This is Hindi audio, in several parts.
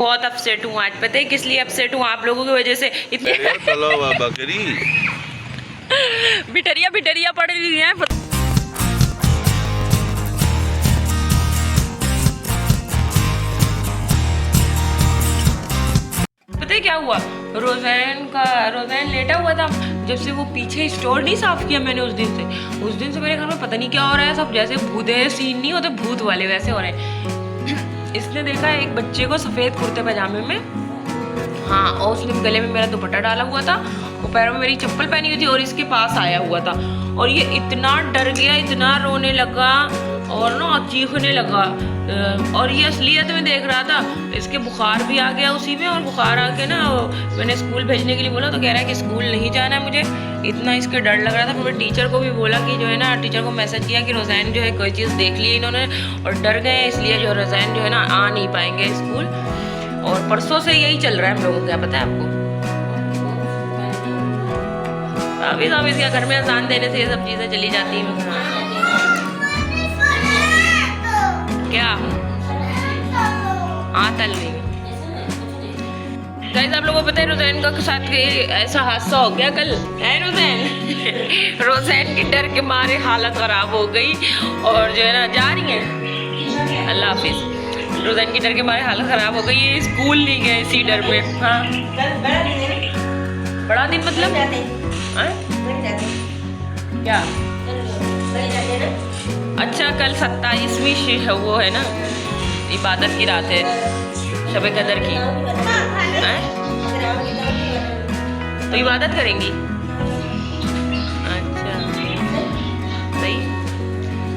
बहुत अपसेट हूँ आज। पता है किस लिए अपसेट हूँ? आप लोगों की वजह से। इतनी बकरी बिटरिया बिटरिया पड़ रही है। पता है क्या हुआ? रोज़ैन लेटा हुआ था। जब से वो पीछे स्टोर नहीं साफ किया मैंने उस दिन से मेरे घर में पता नहीं क्या हो रहा है। सब जैसे भूत सीन नहीं होते, भूत वाले वैसे हो रहे हैं। इसने देखा एक बच्चे को सफ़ेद कुर्ते पजामे में, हाँ, और उसने गले में मेरा दुपट्टा डाला हुआ था, वो पैरों में मेरी चप्पल पहनी हुई थी और इसके पास आया हुआ था। और ये इतना डर गया, इतना रोने लगा और ना चीखने लगा। और ये असलियत में देख रहा था। इसके बुखार भी आ गया उसी में, और बुखार आके ना मैंने स्कूल भेजने के लिए बोला तो कह रहा है कि स्कूल नहीं जाना है मुझे। इतना इसके डर लग रहा था। फिर मैं टीचर को भी बोला कि जो है ना, टीचर को मैसेज किया कि रोज़ैन जो है कोई चीज़ देख ली इन्होंने और डर गए, इसलिए जो रोज़ैन जो है ना आ नहीं पाएंगे स्कूल। और परसों से यही चल रहा है हम लोगों को। क्या पता है आपको? अभी क्या घर में अजान देने से ये सब चीज़ें चली जाती हैं। क्या हाँ तल गई। गाइस आप लोगों को पता है रोज़ैन का साथ ऐसा हादसा हो गया कल है। रोज़ैन के डर के मारे हालत ख़राब हो गई और जो है ना जा रही है। अल्लाह हाफिज़। रोज़ैन के डर के मारे हालत ख़राब हो गई। ये स्कूल नहीं गए इसी डर में। हाँ बड़ा दिन मतलब क्या? अच्छा कल 27वीं वो है ना, इबादत की रात है, शब कदर की है? तो इबादत करेंगी। अच्छा सही।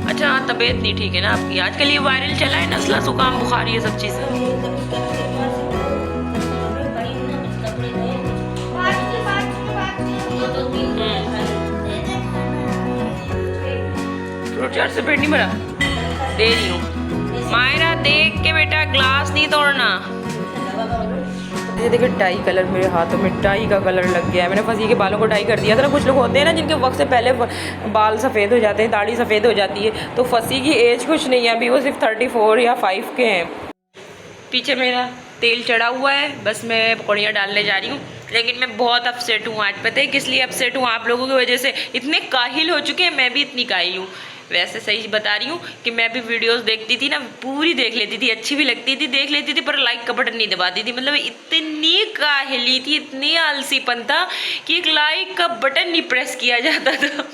अच्छा हाँ तबीयत नहीं ठीक है ना आपकी? आजकल ये वायरल चला है, नज़ला जुकाम बुखार ये सब चीज़ें। फ्रूट चाट से पेट नहीं भरा? दे रही हूँ मायरा, देख के बेटा, ग्लास नहीं तोड़ना। ये देखिए टाई कलर मेरे हाथों में टाई का कलर लग गया है। मैंने फसी के बालों को टाई कर दिया था ना। कुछ लोग होते हैं ना जिनके वक्त से पहले बाल सफ़ेद हो जाते हैं, दाढ़ी सफ़ेद हो जाती है। तो फसी की एज कुछ नहीं है, अभी वो सिर्फ 34 या 5 के हैं। पीछे मेरा तेल चढ़ा हुआ है, बस मैं पकौड़ियाँ डालने जा रही हूँ। लेकिन मैं बहुत अपसेट हूँ आज। पता है किस लिए अपसेट हूँ? आप लोगों की वजह से। इतने काहिल हो चुके हैं, मैं भी इतनी काहिल हूँ। वैसे सही बता रही हूँ कि मैं भी वीडियोस देखती थी ना, पूरी देख लेती थी, अच्छी भी लगती थी, देख लेती थी, पर लाइक का बटन नहीं दबाती थी। मतलब इतनी काहिली थी, इतनी आलसीपन था कि एक लाइक का बटन नहीं प्रेस किया जाता था।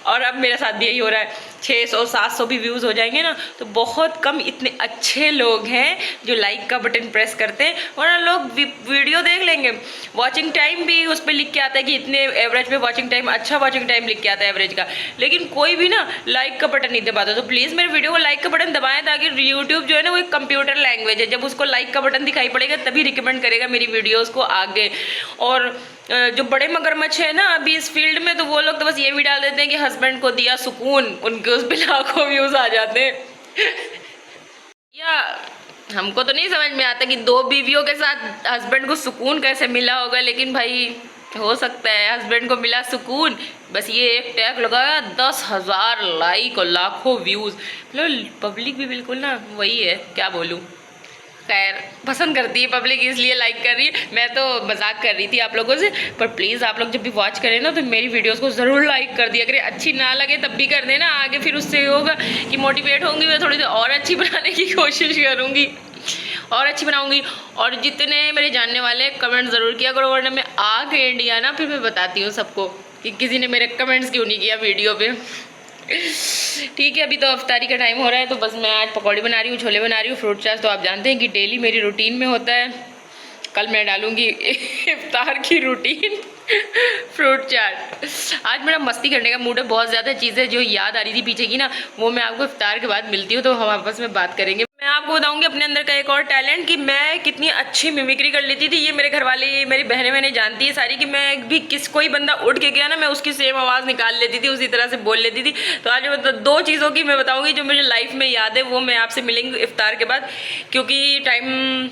और अब मेरे साथ भी यही हो रहा है। 600-700 भी व्यूज़ हो जाएंगे ना तो बहुत कम इतने अच्छे लोग हैं जो लाइक का बटन प्रेस करते हैं, वरना लोग वीडियो देख लेंगे। वॉचिंग टाइम भी उस पर लिख के आता है कि इतने एवरेज पे वॉचिंग टाइम, अच्छा वॉचिंग टाइम लिख के आता है एवरेज का, लेकिन कोई भी ना लाइक का बटन नहीं दबाता। तो प्लीज़ मेरे वीडियो को लाइक का बटन दबाएं, ताकि यूट्यूब जो है ना वो एक कंप्यूटर लैंग्वेज है, जब उसको लाइक का बटन दिखाई पड़ेगा तभी रिकमेंड करेगा मेरी वीडियोज़ को आगे। और जो बड़े मगरमच्छ है ना अभी इस फील्ड में, तो वो लोग तो बस ये भी डाल देते हैं कि हस्बैंड को दिया सुकून, उनके उस पे लाखों व्यूज आ जाते हैं। या हमको तो नहीं समझ में आता कि 2 बीवियों के साथ हस्बैंड को सुकून कैसे मिला होगा, लेकिन भाई हो सकता है हस्बैंड को मिला सुकून। बस ये एक टैग लगाया, 10,000 लाइक और लाखों व्यूज। मतलब पब्लिक भी बिल्कुल ना वही है, क्या बोलूँ। खैर पसंद करती है पब्लिक, इसलिए लाइक कर रही है। मैं तो मजाक कर रही थी आप लोगों से, पर प्लीज़ आप लोग जब भी वॉच करें ना तो मेरी वीडियोस को ज़रूर लाइक कर दिया करें। अच्छी ना लगे तब भी कर देना, आगे फिर उससे होगा कि मोटिवेट होंगी, मैं थोड़ी देर और अच्छी बनाने की कोशिश करूँगी और अच्छी बनाऊँगी। और जितने मेरे जानने वाले कमेंट ज़रूर किया करो, वरना मैं आ गई इंडिया ना फिर मैं बताती हूँ सबको कि किसी ने मेरे कमेंट्स क्यों नहीं किया वीडियो पे। ठीक है, अभी तो अफ्तारी का टाइम हो रहा है, तो बस मैं आज पकौड़ी बना रही हूँ, छोले बना रही हूँ। फ्रूट चाट तो आप जानते हैं कि डेली मेरी रूटीन में होता है। कल मैं डालूँगी इफ्तार की रूटीन फ्रूट चाट। आज मेरा मस्ती करने का मूड है, बहुत ज़्यादा चीज़ें जो याद आ रही थी पीछे की ना, वो मैं आपको इफ्तार के बाद मिलती हूँ तो हम आपस में बात करेंगे। मैं आपको बताऊंगी अपने अंदर का एक और टैलेंट कि मैं कितनी अच्छी मिमिक्री कर लेती थी। ये मेरे घर वाले, मेरी बहनें जानती है सारी कि मैं भी कोई बंदा उठ के गया ना, मैं उसकी सेम आवाज़ निकाल लेती थी, उसी तरह से बोल लेती थी। तो आज मतलब 2 चीज़ों की मैं बताऊंगी जो मुझे लाइफ में याद है, वो मैं आपसे मिलेंगी इफ्तार के बाद, क्योंकि टाइम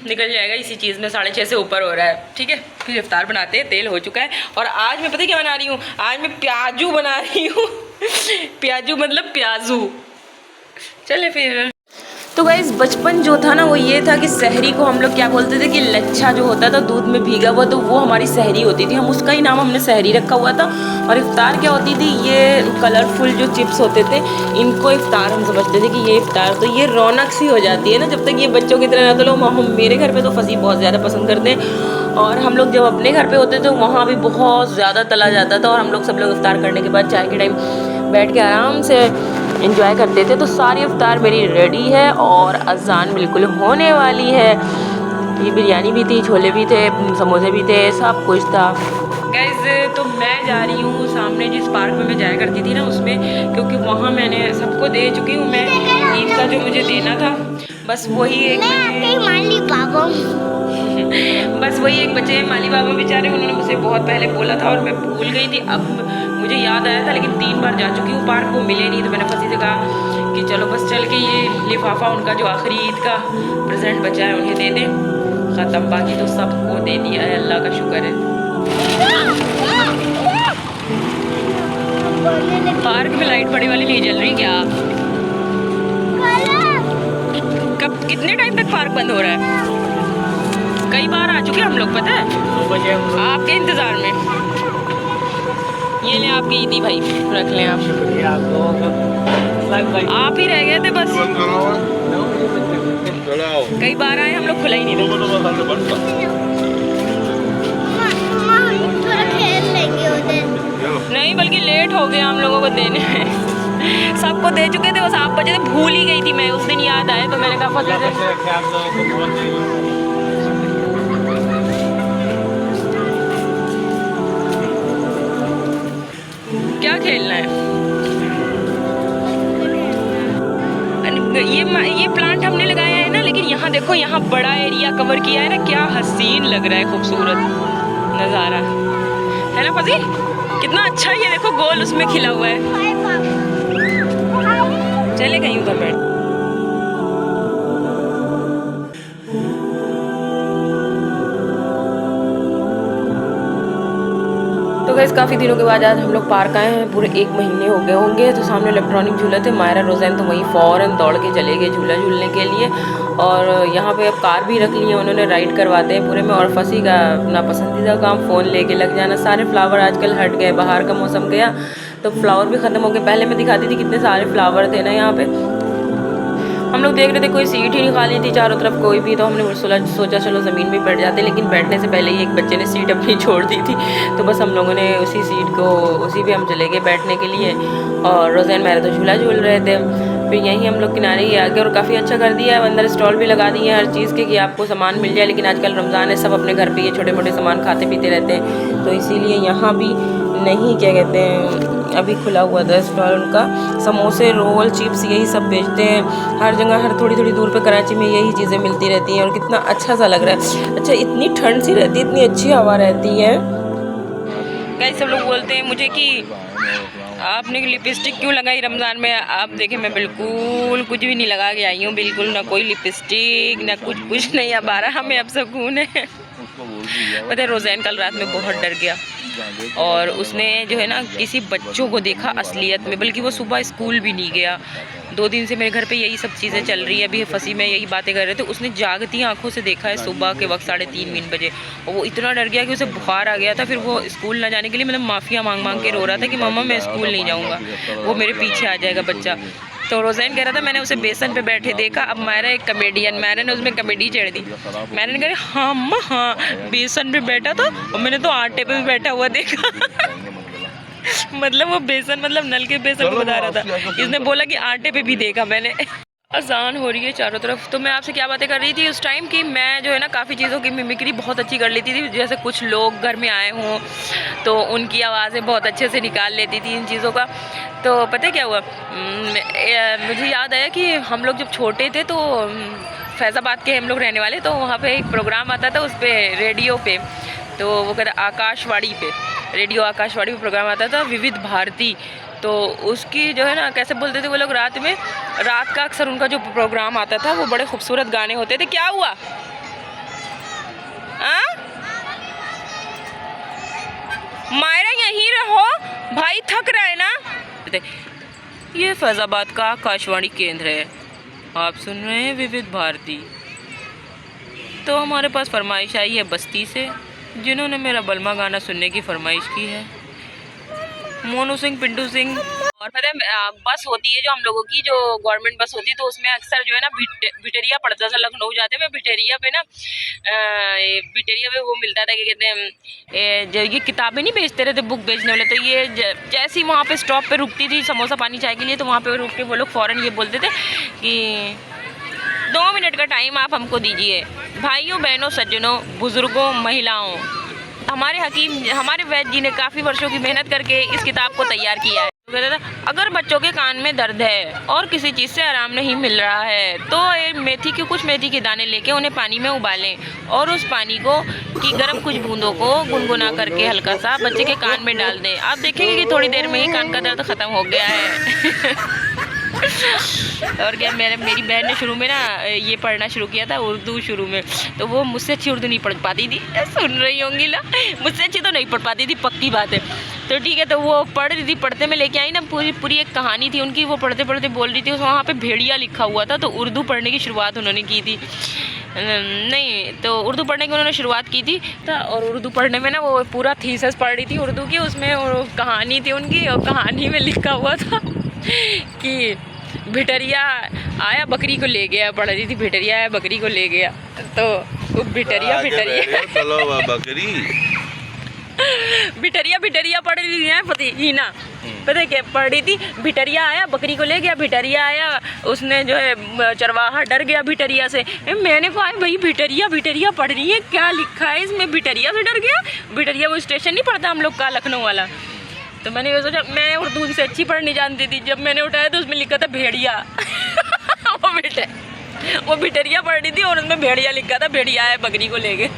निकल जाएगा इसी चीज़ में, 6:30 से ऊपर हो रहा है। ठीक है, फिर इफ्तार बनाते हैं, तेल हो चुका है। और आज मैं पता है क्या बना रही हूँ? आज मैं प्याजू बना रही हूँ। प्याजू मतलब प्याजू। चले फिर। तो गाइस बचपन जो था ना वो ये था कि सहरी को हम लोग क्या बोलते थे कि लच्छा जो होता था दूध में भीगा हुआ, तो वो हमारी सहरी होती थी, हम उसका ही नाम हमने सहरी रखा हुआ था। और इफ्तार क्या होती थी, ये कलरफुल जो चिप्स होते थे इनको इफ्तार हम समझते थे कि ये इफ्तार, तो ये रौनक सी हो जाती है ना जब तक ये बच्चों की तरह ना। तो लोग मेरे घर पर तो फसी बहुत ज़्यादा पसंद करते हैं, और हम लोग जब अपने घर पे होते थे वहाँ भी बहुत ज़्यादा तला जाता था। और हम लोग सब लोग इफ्तार करने के बाद चाय के टाइम बैठ के आराम से एंजॉय करते थे। तो सारी इफ्तार मेरी रेडी है और अजान बिल्कुल होने वाली है। ये बिरयानी भी थी, छोले भी थे, समोसे भी थे, सब कुछ था। गाइस तो मैं जा रही हूँ सामने जिस पार्क में मैं जाया करती थी ना उसमें, क्योंकि वहाँ मैंने सबको दे चुकी हूँ मैं ईद का जो मुझे देना था। बस वही एक बस वही एक बच्चे माली बाबा बेचारे, उन्होंने मुझे बहुत पहले बोला था और मैं भूल गई थी। अब मुझे याद आया था, लेकिन 3 बार जा चुकी हूँ पार्क, को मिले नहीं। तो मैंने फसी से कहा कि चलो बस चल के ये लिफाफा उनका जो आखिरी ईद का प्रेजेंट बचा है उन्हें दे दें, ख़त्म। बाकी तो सबको दे दिया है, अल्लाह का शुक्र है। पार्क में लाइट बड़ी वाली नहीं जल रही क्या? कब कितने टाइम तक पार्क बंद हो रहा है? कई बार आ चुके हम लोग, पता है, आपके इंतज़ार में। ये ले आपकी ईदी भाई, रख लें आप। आप ही रह गए थे बस, कई बार आए हम लोग, खुला ही नहीं था। नहीं बल्कि लेट हो गया हम लोगों को देने में। सबको दे चुके थे, बस आप बचे थे, भूल ही गई थी मैं उस दिन, याद आए तो मैंने कहा क्या खेलना है। ये प्लांट हमने लगाया है ना, लेकिन यहाँ देखो, यहाँ बड़ा एरिया कवर किया है ना, क्या हसीन लग रहा है, खूबसूरत नज़ारा है ना फजी, कितना अच्छा। ये देखो गोल उसमें खिला हुआ है। चले कहीं उधर बैठ। तो गैस काफ़ी दिनों के बाद आज हम लोग पार्क आए हैं, पूरे 1 महीने हो गए होंगे। तो सामने इलेक्ट्रॉनिक झूले थे, मायरा रोज़ैन तो वहीं फ़ौरन दौड़ के चले गए झूला झूलने के लिए। और यहाँ पे अब कार भी रख ली है उन्होंने, राइड करवाते हैं पूरे में। और फसी का अपना पसंदीदा काम फ़ोन लेके लग जाना। सारे फ्लावर आजकल हट गए, बाहर का मौसम गया तो फ्लावर भी ख़त्म हो गए। पहले मैं दिखाती थी कितने सारे फ्लावर थे ना यहाँ पे। हम लोग देख रहे थे कोई सीट ही नहीं खाली थी चारों तरफ कोई भी, तो हमने सोचा चलो ज़मीन में बैठ जाते, लेकिन बैठने से पहले ही एक बच्चे ने सीट अपनी छोड़ दी थी। तो बस हम लोगों ने उसी सीट को, उसी पे हम चले गए बैठने के लिए। और रोज़ैन मेरे तो झूला झूल रहे थे। फिर यहीं हम लोग किनारे ही आ गए और काफ़ी अच्छा कर दिया है, अंदर स्टॉल भी लगा दिए हैं हर चीज़ के कि आपको सामान मिल जाए। लेकिन आजकल रमज़ान है, सब अपने घर पर ये छोटे मोटे सामान खाते पीते रहते हैं, तो इसीलिए यहाँ भी नहीं, क्या कहते हैं, अभी खुला हुआ था स्टॉल उनका। समोसे, रोल, चिप्स, यही सब बेचते हैं हर जगह, हर थोड़ी थोड़ी दूर पे कराची में यही चीज़ें मिलती रहती हैं। और कितना अच्छा सा लग रहा है। अच्छा, इतनी ठंड सी रहती है, इतनी अच्छी हवा रहती है। गाइस सब लोग बोलते हैं मुझे कि आपने लिपस्टिक क्यों लगाई रमज़ान में। आप देखें मैं बिल्कुल कुछ भी नहीं लगा के आई हूँ, बिल्कुल ना कोई लिपस्टिक ना कुछ नहीं। अब आ रहा हमें अब सुकून है। पता है रोज़ैन कल रात में बहुत डर गया और उसने जो है ना किसी बच्चों को देखा असलियत में, बल्कि वो सुबह स्कूल भी नहीं गया। 2 दिन से मेरे घर पे यही सब चीज़ें चल रही है। अभी फसी में यही बातें कर रहे थे, उसने जागती आंखों से देखा है सुबह के वक्त 3:30 बजे, और वो इतना डर गया कि उसे बुखार आ गया था। फिर वो स्कूल ना जाने के लिए मतलब माफ़िया मांग के रो रहा था कि मम्मा मैं स्कूल नहीं जाऊँगा, वो मेरे पीछे आ जाएगा बच्चा। तो रोज़ैन कह रहा था मैंने उसे बेसन पे बैठे देखा। अब मायरा एक कमेडियन, मैंने ने उसमें कमेडी चढ़ दी। मैंने कहा हाँ अम्मा हाँ, बेसन पे बैठा था और मैंने तो आटे पे भी बैठा हुआ देखा। मतलब वो बेसन, मतलब नल के बेसन को बता रहा था, इसने बोला कि आटे पे भी देखा मैंने। अजान हो रही है चारों तरफ। तो मैं आपसे क्या बातें कर रही थी उस टाइम की, मैं जो है ना काफ़ी चीज़ों की मिमिक्री बहुत अच्छी कर लेती थी। जैसे कुछ लोग घर में आए हों तो उनकी आवाज़ें बहुत अच्छे से निकाल लेती थी इन चीज़ों का। तो पता है क्या हुआ, मुझे याद आया कि हम लोग जब छोटे थे तो फैज़ाबाद के हम लोग रहने वाले, तो वहाँ पे एक प्रोग्राम आता था उस पर रेडियो पे, तो वो कहता आकाशवाणी पे, रेडियो आकाशवाणी पे प्रोग्राम आता था विविध भारती। तो उसकी जो है ना कैसे बोलते थे वो लोग, रात में, रात का अक्सर उनका जो प्रोग्राम आता था वो बड़े खूबसूरत गाने होते थे। क्या हुआ मायरा, यहीं रहो भाई, थक रहा है ना। ये फैज़ाबाद का आकाशवाणी केंद्र है, आप सुन रहे हैं विविध भारती। तो हमारे पास फरमाइश आई है बस्ती से, जिन्होंने मेरा बलमा गाना सुनने की फरमाइश की है, मोनू सिंह, पिंटू सिंह। और पता है बस होती है जो हम लोगों की, जो गवर्नमेंट बस होती है, तो उसमें अक्सर जो है ना भिटेरिया पड़ता था। लखनऊ जाते में भिटेरिया पे ना, भिटेरिया पे वो मिलता था, क्या कहते हैं, जो ये किताबें नहीं बेचते रहते, बुक बेचने वाले। तो ये जैसे ही वहाँ पे स्टॉप पे रुकती थी समोसा पानी चाय के लिए, तो वहाँ पे रुक के वो लोग फ़ौरन ये बोलते थे कि 2 मिनट का टाइम आप हमको दीजिए। भाइयों बहनों सज्जनों बुज़ुर्गों महिलाओं, हमारे हकीम, हमारे वैद्य जी ने काफ़ी वर्षों की मेहनत करके इस किताब को तैयार किया है। तो कहता था, अगर बच्चों के कान में दर्द है और किसी चीज़ से आराम नहीं मिल रहा है तो कुछ मेथी के दाने लेके उन्हें पानी में उबालें और उस पानी को की गर्म कुछ बूंदों को गुनगुना करके हल्का सा बच्चे के कान में डाल दें। आप देखेंगे कि थोड़ी देर में ही कान का दर्द ख़त्म हो गया है। और क्या, मेरी बहन ने शुरू में ना ये पढ़ना शुरू किया था उर्दू शुरू में, तो वो मुझसे अच्छी उर्दू नहीं पढ़ पाती थी, सुन रही होंगी ना, मुझसे अच्छी तो नहीं पढ़ पाती थी, पक्की बात है। तो ठीक है, तो वो पढ़ रही थी, पढ़ते में लेके आई ना, पूरी एक कहानी थी उनकी, वो पढ़ते पढ़ते बोल रही थी, वहाँ पे भेड़िया लिखा हुआ था, तो उर्दू पढ़ने की शुरुआत उन्होंने की थी। नहीं तो उर्दू पढ़ने की उन्होंने शुरुआत की थी, और उर्दू पढ़ने में ना वो पूरा थीसिस पढ़ रही थी उर्दू की, उसमें कहानी थी उनकी, और कहानी में लिखा हुआ था कि भिटरिया आया बकरी को ले गया, पढ़ रही थी भिटरिया आया बकरी को ले गया, तो वो भिटरिया भिटरिया पढ़ रही है पता क्या पढ़ रही थी, भिटरिया आया बकरी को ले गया, भिटरिया आया, उसने जो है चरवाहा डर गया भिटरिया से। मैंने कहा भाई भिटरिया पढ़ रही है, क्या लिखा है इसमें, भिटरिया से डर गया। भिटरिया वो स्टेशन नहीं पड़ता हम लोग का लखनऊ वाला, तो मैंने ये सोचा, मैं उर्दू से अच्छी पढ़नी जानती थी, जब मैंने उठाया तो उसमें लिखा था भेड़िया। वो भिटरिया पढ़ रही थी और उसमें भेड़िया लिखा था, भेड़िया है बकरी को ले गए।